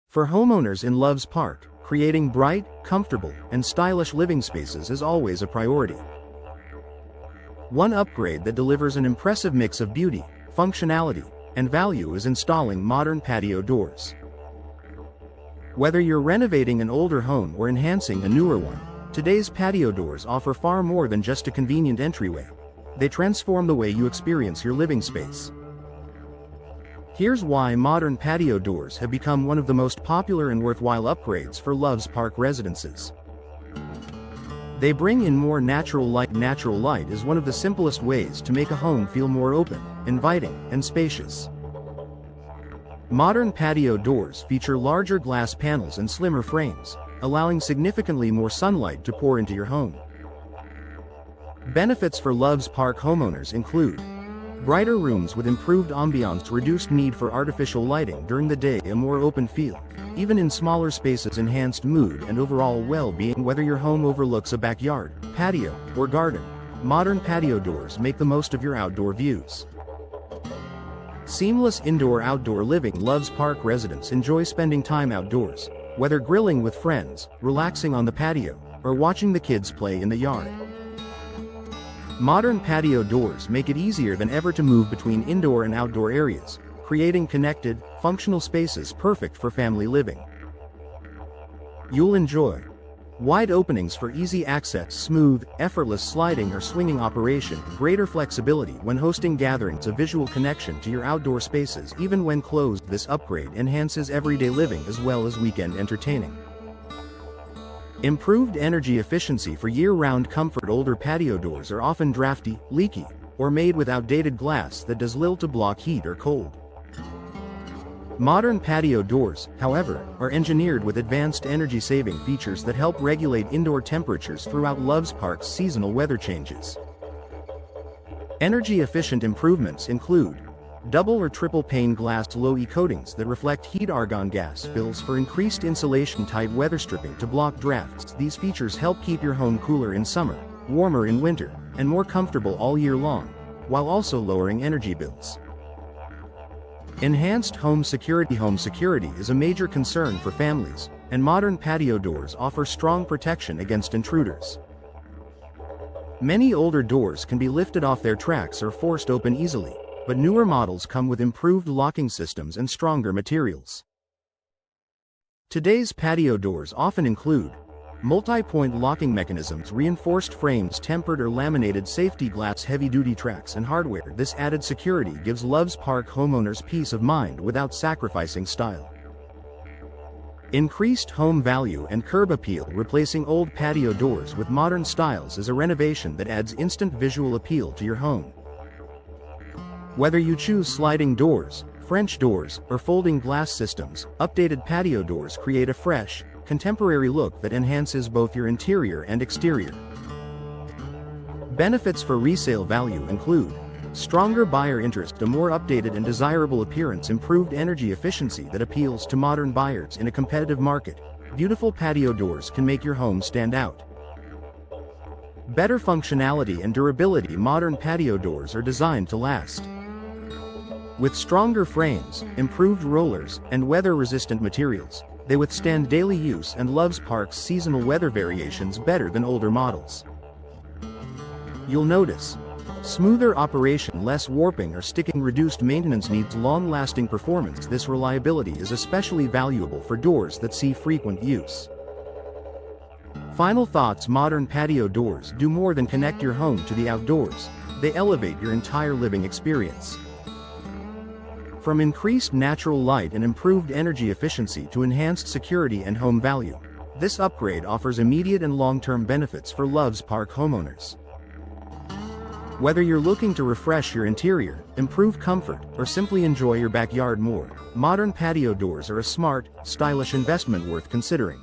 For homeowners in Loves Park, creating bright, comfortable, and stylish living spaces is always a priority. One upgrade that delivers an impressive mix of beauty, functionality, and value is installing modern patio doors. Whether you're renovating an older home or enhancing a newer one, today's patio doors offer far more than just a convenient entryway. They transform the way you experience your living space. Here's why modern patio doors have become one of the most popular and worthwhile upgrades for Loves Park residences. They bring in more natural light. Natural light is one of the simplest ways to make a home feel more open, inviting, and spacious. Modern patio doors feature larger glass panels and slimmer frames, allowing significantly more sunlight to pour into your home. Benefits for Loves Park homeowners include brighter rooms with improved ambiance, reduced need for artificial lighting during the day, a more open feel, even in smaller spaces, enhanced mood and overall well-being. Whether your home overlooks a backyard, patio, or garden, modern patio doors make the most of your outdoor views. Seamless indoor-outdoor living. Loves Park residents enjoy spending time outdoors, whether grilling with friends, relaxing on the patio, or watching the kids play in the yard. Modern patio doors make it easier than ever to move between indoor and outdoor areas, creating connected, functional spaces perfect for family living. You'll enjoy wide openings for easy access, smooth, effortless sliding or swinging operation, greater flexibility when hosting gatherings, a visual connection to your outdoor spaces even when closed. This upgrade enhances everyday living as well as weekend entertaining. Improved energy efficiency for year-round comfort. Older patio doors are often drafty, leaky, or made with outdated glass that does little to block heat or cold. Modern patio doors, however, are engineered with advanced energy-saving features that help regulate indoor temperatures throughout Loves Park's seasonal weather changes. Energy-efficient improvements include double or triple pane glass low-E coatings that reflect heat, argon gas fills for increased insulation, tight weather stripping to block drafts. These features help keep your home cooler in summer, warmer in winter, and more comfortable all year long, while also lowering energy bills. Enhanced home security. Home security is a major concern for families, and modern patio doors offer strong protection against intruders. Many older doors can be lifted off their tracks or forced open easily, but newer models come with improved locking systems and stronger materials. Today's patio doors often include multi-point locking mechanisms, reinforced frames, tempered or laminated safety glass, heavy-duty tracks, and hardware. This added security gives Loves Park homeowners peace of mind without sacrificing style. Increased home value and curb appeal. Replacing old patio doors with modern styles is a renovation that adds instant visual appeal to your home. Whether you choose sliding doors, French doors, or folding glass systems, updated patio doors create a fresh, contemporary look that enhances both your interior and exterior. Benefits for resale value include stronger buyer interest, a more updated and desirable appearance, improved energy efficiency that appeals to modern buyers in a competitive market. Beautiful patio doors can make your home stand out. Better functionality and durability. Modern patio doors are designed to last. With stronger frames, improved rollers, and weather-resistant materials, they withstand daily use and Loves Park's seasonal weather variations better than older models. You'll notice smoother operation, less warping or sticking, reduced maintenance needs, long-lasting performance. This reliability is especially valuable for doors that see frequent use. Final thoughts. Modern patio doors do more than connect your home to the outdoors. They elevate your entire living experience. From increased natural light and improved energy efficiency to enhanced security and home value, this upgrade offers immediate and long-term benefits for Loves Park homeowners. Whether you're looking to refresh your interior, improve comfort, or simply enjoy your backyard more, modern patio doors are a smart, stylish investment worth considering.